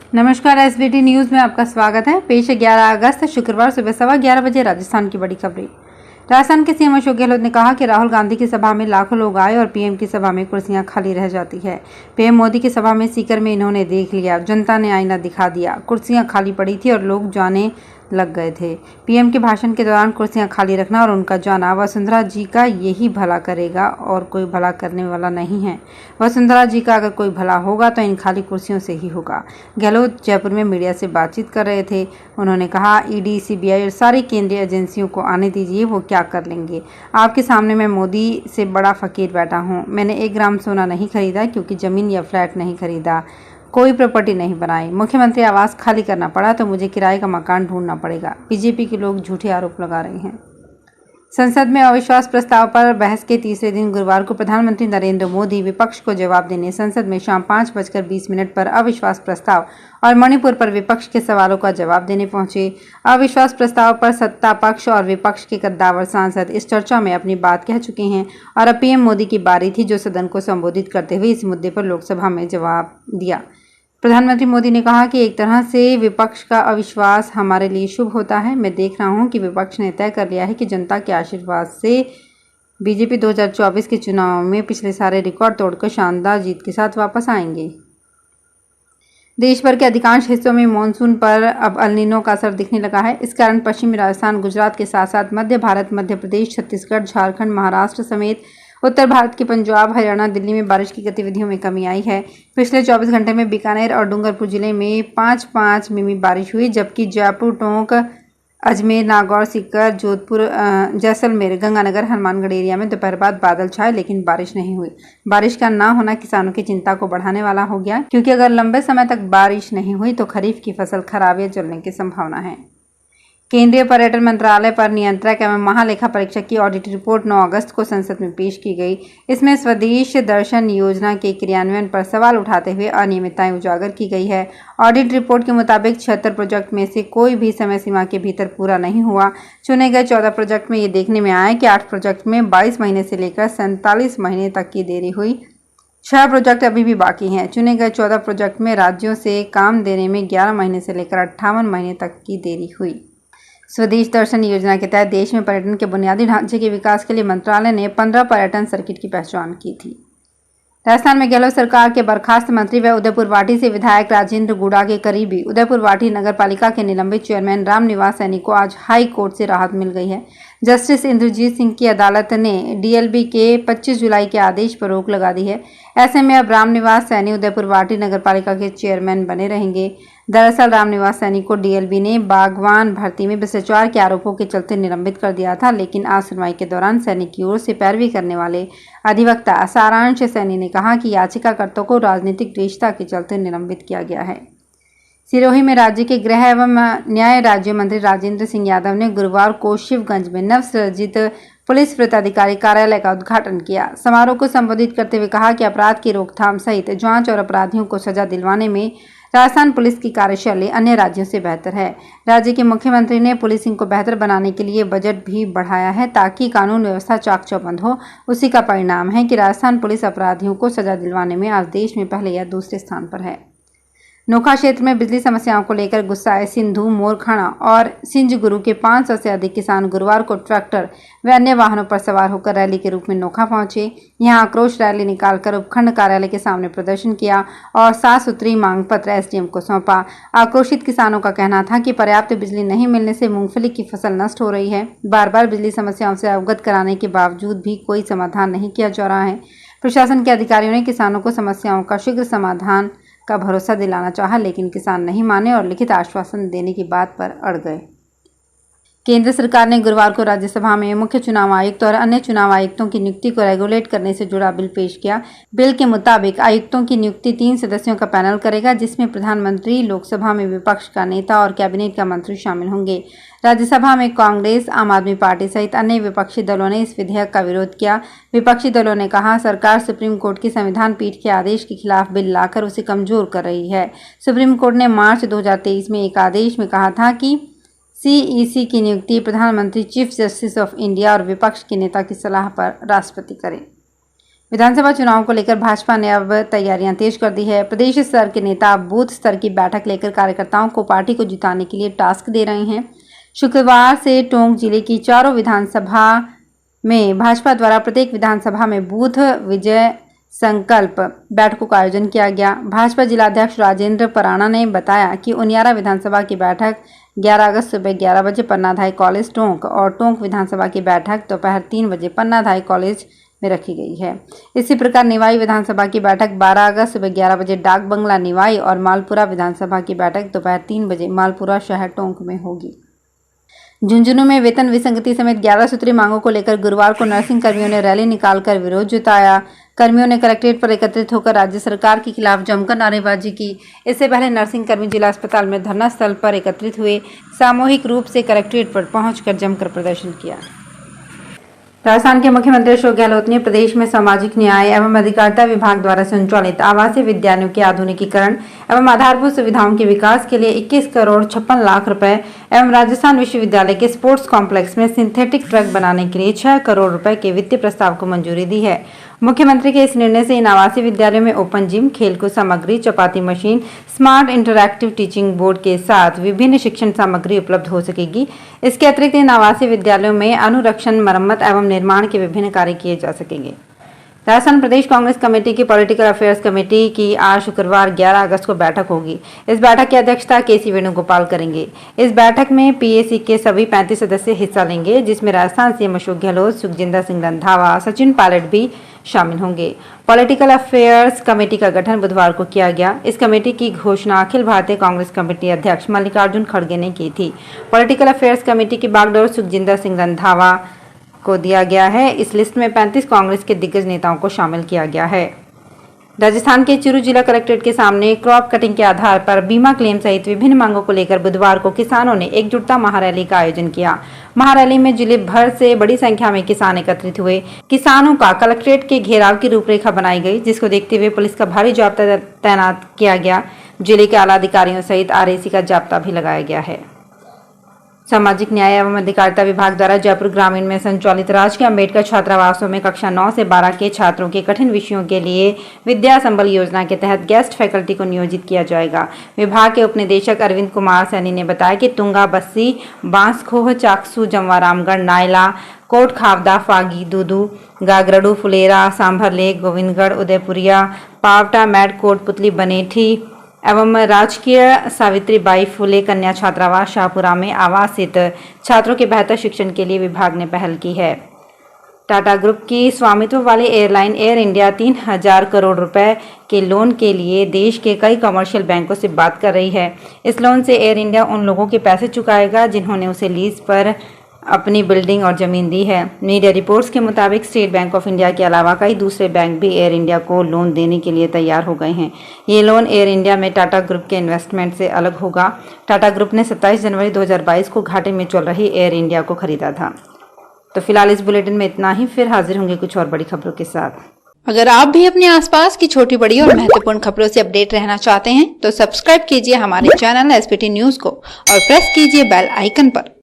नमस्कार, SBT news में आपका स्वागत है। पेश है 11 अगस्त शुक्रवार सुबह 11:15 बजे राजस्थान की बड़ी खबरें। राजस्थान के सीएम अशोक गहलोत ने कहा कि राहुल गांधी की सभा में लाखों लोग आए और पीएम की सभा में कुर्सियां खाली रह जाती है। पीएम मोदी की सभा में सीकर में इन्होंने देख लिया, जनता ने आईना दिखा दिया, कुर्सियां खाली पड़ी थी और लोग जाने लग गए थे। पीएम के भाषण के दौरान कुर्सियां खाली रखना और उनका जाना वसुंधरा जी का यही भला करेगा और कोई भला करने वाला नहीं है। वसुंधरा जी का अगर कोई भला होगा तो इन खाली कुर्सियों से ही होगा। गहलोत जयपुर में मीडिया से बातचीत कर रहे थे। उन्होंने कहा, ईडी, सीबीआई और सारी केंद्रीय एजेंसियों को आने दीजिए, वो क्या कर लेंगे। आपके सामने मैं मोदी से बड़ा फकीर बैठा हूँ। मैंने 1 ग्राम सोना नहीं खरीदा क्योंकि जमीन या फ्लैट नहीं खरीदा, कोई प्रॉपर्टी नहीं बनाई। मुख्यमंत्री आवास खाली करना पड़ा तो मुझे किराए का मकान ढूंढना पड़ेगा। बीजेपी के लोग झूठे आरोप लगा रहे हैं। संसद में अविश्वास प्रस्ताव पर बहस के तीसरे दिन गुरुवार को प्रधानमंत्री नरेंद्र मोदी विपक्ष को जवाब देने संसद में शाम 5:20 पर अविश्वास प्रस्ताव और मणिपुर पर विपक्ष के सवालों का जवाब देने पहुंचे। अविश्वास प्रस्ताव पर सत्ता पक्ष और विपक्ष के कद्दावर सांसद इस चर्चा में अपनी बात कह चुके हैं और अब पीएम मोदी की बारी थी, जो सदन को संबोधित करते हुए इस मुद्दे पर लोकसभा में जवाब दिया। प्रधानमंत्री मोदी ने कहा कि एक तरह से विपक्ष का अविश्वास हमारे लिए शुभ होता है। मैं देख रहा हूं कि विपक्ष ने तय कर लिया है कि जनता के आशीर्वाद से बीजेपी 2024 के चुनाव में पिछले सारे रिकॉर्ड तोड़कर शानदार जीत के साथ वापस आएंगे। देश भर के अधिकांश हिस्सों में मानसून पर अब अल नीनो का असर दिखने लगा है। इस कारण पश्चिमी राजस्थान, गुजरात के साथ साथ मध्य भारत, मध्य प्रदेश, छत्तीसगढ़, झारखंड, महाराष्ट्र समेत उत्तर भारत के पंजाब, हरियाणा, दिल्ली में बारिश की गतिविधियों में कमी आई है। पिछले 24 घंटे में बीकानेर और डूंगरपुर जिले में 5-5 मिमी बारिश हुई, जबकि जयपुर, टोंक, अजमेर, नागौर, सीकर, जोधपुर, जैसलमेर, गंगानगर, हनुमानगढ़ एरिया में दोपहर बाद बादल छाए लेकिन बारिश नहीं हुई। बारिश का ना होना किसानों की चिंता को बढ़ाने वाला हो गया, क्योंकि अगर लंबे समय तक बारिश नहीं हुई तो खरीफ की फसल खराब या जलने की संभावना है। केंद्रीय पर्यटन मंत्रालय पर नियंत्रक एवं महालेखा परीक्षक की ऑडिट रिपोर्ट 9 अगस्त को संसद में पेश की गई। इसमें स्वदेश दर्शन योजना के क्रियान्वयन पर सवाल उठाते हुए अनियमितताएं उजागर की गई है। ऑडिट रिपोर्ट के मुताबिक 76 प्रोजेक्ट में से कोई भी समय सीमा के भीतर पूरा नहीं हुआ। चुने गए 14 प्रोजेक्ट में ये देखने में आया कि 8 प्रोजेक्ट में 22 महीने से लेकर 47 महीने तक की देरी हुई। 6 प्रोजेक्ट अभी भी बाकी हैं। चुने गए 14 प्रोजेक्ट में राज्यों से काम देने में 11 महीने से लेकर 58 महीने तक की देरी हुई। स्वदेश दर्शन योजना के तहत देश में पर्यटन के बुनियादी ढांचे के विकास के लिए मंत्रालय ने 15 पर्यटन सर्किट की पहचान की थी। राजस्थान में गहलोत सरकार के बर्खास्त मंत्री व उदयपुर वाटी से विधायक राजेंद्र गुड़ा के करीबी उदयपुर वाटी नगर पालिका के निलंबित चेयरमैन रामनिवास सैनी को आज हाई कोर्ट से राहत मिल गई है। जस्टिस इंद्रजीत सिंह की अदालत ने डीएलबी के 25 जुलाई के आदेश पर रोक लगा दी है। ऐसे में अब रामनिवास सैनी उदयपुर वाटी नगर पालिका के चेयरमैन बने रहेंगे। दरअसल रामनिवास सैनी को डीएलबी ने बागवान भर्ती में भ्रष्टाचार के आरोपों के चलते निलंबित कर दिया था, लेकिन आज सुनवाई के दौरान सैनी की ओर से पैरवी करने वाले अधिवक्ता सारांश सैनी ने कहा कि याचिकाकर्ता को राजनीतिक श्रेष्ठता के चलते निलंबित किया गया है। सिरोही में राज्य के गृह एवं न्याय राज्य मंत्री राजेंद्र सिंह यादव ने गुरुवार को शिवगंज में नवसृजित पुलिस वृत्ताधिकारी कार्यालय का उद्घाटन किया। समारोह को संबोधित करते हुए कहा कि अपराध की रोकथाम सहित जांच और अपराधियों को सजा दिलवाने में राजस्थान पुलिस की कार्यशैली अन्य राज्यों से बेहतर है। राज्य के मुख्यमंत्री ने पुलिसिंग को बेहतर बनाने के लिए बजट भी बढ़ाया है ताकि कानून व्यवस्था चाक चौबंद हो। उसी का परिणाम है कि राजस्थान पुलिस अपराधियों को सजा दिलवाने में आज देश में पहले या दूसरे स्थान पर है। नोखा क्षेत्र में बिजली समस्याओं को लेकर गुस्साए सिंधु, मोरखाना और सिंजगुरु के 500 से अधिक किसान गुरुवार को ट्रैक्टर व अन्य वाहनों पर सवार होकर रैली के रूप में नोखा पहुंचे। यहां आक्रोश रैली निकालकर उपखंड कार्यालय के सामने प्रदर्शन किया और 7 सूत्री मांग पत्र एसडीएम को सौंपा। आक्रोशित किसानों का कहना था कि पर्याप्त बिजली नहीं मिलने से मूंगफली की फसल नष्ट हो रही है। बार बार बिजली समस्याओं से अवगत कराने के बावजूद भी कोई समाधान नहीं किया जा रहा है। प्रशासन के अधिकारियों ने किसानों को समस्याओं का शीघ्र समाधान का भरोसा दिलाना चाहा, लेकिन किसान नहीं माने और लिखित आश्वासन देने की बात पर अड़ गए। केंद्र सरकार ने गुरुवार को राज्यसभा में मुख्य चुनाव आयुक्त और अन्य चुनाव आयुक्तों की नियुक्ति को रेगुलेट करने से जुड़ा बिल पेश किया। बिल के मुताबिक आयुक्तों की नियुक्ति 3 सदस्यों का पैनल करेगा, जिसमें प्रधानमंत्री, लोकसभा में विपक्ष का नेता और कैबिनेट का मंत्री शामिल होंगे। राज्यसभा में कांग्रेस, आम आदमी पार्टी सहित अन्य विपक्षी दलों ने इस विधेयक का विरोध किया। विपक्षी दलों ने कहा, सरकार सुप्रीम कोर्ट की संविधान पीठ के आदेश के खिलाफ बिल लाकर उसे कमजोर कर रही है। सुप्रीम कोर्ट ने मार्च 2023 में एक आदेश में कहा था कि सीईसी की नियुक्ति प्रधानमंत्री, चीफ जस्टिस ऑफ इंडिया और विपक्ष के नेता की सलाह पर राष्ट्रपति करें। विधानसभा चुनाव को लेकर भाजपा ने अब तैयारियां तेज कर दी है। प्रदेश स्तर के नेता अब बूथ स्तर की बैठक लेकर कार्यकर्ताओं को पार्टी को जिताने के लिए टास्क दे रहे हैं। शुक्रवार से टोंक जिले की चारों विधानसभा में भाजपा द्वारा प्रत्येक विधानसभा में बूथ विजय संकल्प बैठकों का आयोजन किया गया। भाजपा जिलाध्यक्ष राजेंद्र पराणा ने बताया कि उनियारा विधानसभा की बैठक 11 अगस्त सुबह 11 बजे पन्नाधाई कॉलेज टोंक और टोंक विधानसभा की बैठक दोपहर 3 बजे पन्नाधाई कॉलेज में रखी गई है। इसी प्रकार निवाई विधानसभा की बैठक 12 अगस्त सुबह 11 बजे डाक बंगला निवाई और मालपुरा विधानसभा की बैठक दोपहर 3 बजे मालपुरा शहर टोंक में होगी। झुंझुनू में वेतन विसंगति समेत 11 सूत्री मांगों को लेकर गुरुवार को नर्सिंग कर्मियों ने रैली निकालकर विरोध जताया। कर्मियों ने कलेक्ट्रेट पर एकत्रित होकर राज्य सरकार के खिलाफ जमकर नारेबाजी की। इससे पहले नर्सिंग कर्मी जिला अस्पताल में धरना स्थल पर एकत्रित हुए, सामूहिक रूप से कलेक्ट्रेट पर पहुंचकर जमकर प्रदर्शन किया। राजस्थान के मुख्यमंत्री अशोक गहलोत ने प्रदेश में सामाजिक न्याय एवं अधिकारिता विभाग द्वारा संचालित आवासीय विद्यालयों के आधुनिकीकरण एवं आधारभूत सुविधाओं के विकास के लिए 21 करोड़ 56 लाख रुपए एवं राजस्थान विश्वविद्यालय के स्पोर्ट्स कॉम्प्लेक्स में सिंथेटिक ट्रैक बनाने के लिए 6 करोड़ रुपए के वित्तीय प्रस्ताव को मंजूरी दी है। मुख्यमंत्री के इस निर्णय से इन आवासीय विद्यालयों में ओपन जिम, खेलकूद सामग्री, chapati machine, smart interactive teaching board के साथ विभिन्न शिक्षण सामग्री उपलब्ध हो सकेगी। इसके अतिरिक्त इन आवासीय विद्यालयों में अनुरक्षण, मरम्मत एवं निर्माण के विभिन्न कार्य किए जा सकेंगे। राजस्थान प्रदेश कांग्रेस कमेटी की पॉलिटिकल अफेयर्स कमेटी की आज शुक्रवार 11 अगस्त को बैठक होगी। इस बैठक की अध्यक्षता केसी वेणुगोपाल करेंगे। इस बैठक में पीएसी के सभी 35 सदस्य हिस्सा लेंगे, जिसमें राजस्थान सीएम अशोक गहलोत, सुखजिंदर सिंह रंधावा, सचिन पायलट भी शामिल होंगे। पॉलिटिकल अफेयर्स कमेटी का गठन बुधवार को किया गया। इस कमेटी की घोषणा अखिल भारतीय कांग्रेस कमेटी अध्यक्ष मल्लिकार्जुन खड़गे ने की थी। पॉलिटिकल अफेयर्स कमेटी की बागडोर सुखजिंदर सिंह रंधावा को दिया गया है। इस लिस्ट में 35 कांग्रेस के दिग्गज नेताओं को शामिल किया गया है। राजस्थान के चूरू जिला कलेक्ट्रेट के सामने क्रॉप कटिंग के आधार पर बीमा क्लेम सहित विभिन्न मांगों को लेकर बुधवार को किसानों ने एकजुटता महारैली का आयोजन किया। महारैली में जिले भर से बड़ी संख्या में किसान एकत्रित हुए। किसानों का कलेक्ट्रेट के घेराव की रूपरेखा बनाई गई, जिसको देखते हुए पुलिस का भारी जाब्ता तैनात किया गया। जिले के आला अधिकारियों सहित आरएसी का जाब्ता भी लगाया गया है। सामाजिक न्याय एवं अधिकारिता विभाग द्वारा जयपुर ग्रामीण में संचालित राजकीय अम्बेडकर छात्रावासों में कक्षा 9 से 12 के छात्रों के कठिन विषयों के लिए विद्या संबल योजना के तहत गेस्ट फैकल्टी को नियोजित किया जाएगा। विभाग के उपनिदेशक अरविंद कुमार सैनी ने बताया कि तुंगा, बस्सी, बांसखोह, चाकसू, जमवारामगढ़, नायला, कोट खावदा, फागी, दूदू, गागरडू, फुलेरा, सांभर लेक, गोविंदगढ़, उदयपुरिया, पावटा, मैडकोट, पुतली, बनेठी एवं राजकीय सावित्रीबाई फुले कन्या छात्रावास शाहपुरा में आवासित छात्रों के बेहतर शिक्षण के लिए विभाग ने पहल की है। टाटा ग्रुप की स्वामित्व वाली एयरलाइन एयर इंडिया 3000 करोड़ रुपए के लोन के लिए देश के कई कमर्शियल बैंकों से बात कर रही है। इस लोन से एयर इंडिया उन लोगों के पैसे चुकाएगा जिन्होंने उसे लीज पर अपनी बिल्डिंग और जमीन दी है। मीडिया रिपोर्ट्स के मुताबिक स्टेट बैंक ऑफ इंडिया के अलावा कई दूसरे बैंक भी एयर इंडिया को लोन देने के लिए तैयार हो गए हैं। ये लोन एयर इंडिया में टाटा ग्रुप के इन्वेस्टमेंट से अलग होगा। टाटा ग्रुप ने 27 जनवरी 2022 को घाटे में चल रही एयर इंडिया को खरीदा था। तो फिलहाल इस बुलेटिन में इतना ही, फिर हाजिर होंगे कुछ और बड़ी खबरों के साथ। अगर आप भी अपने आसपास की छोटी बड़ी और महत्वपूर्ण खबरों से अपडेट रहना चाहते हैं तो सब्सक्राइब कीजिए हमारे चैनल एसपीटी न्यूज को और प्रेस कीजिए बेल आइकन पर।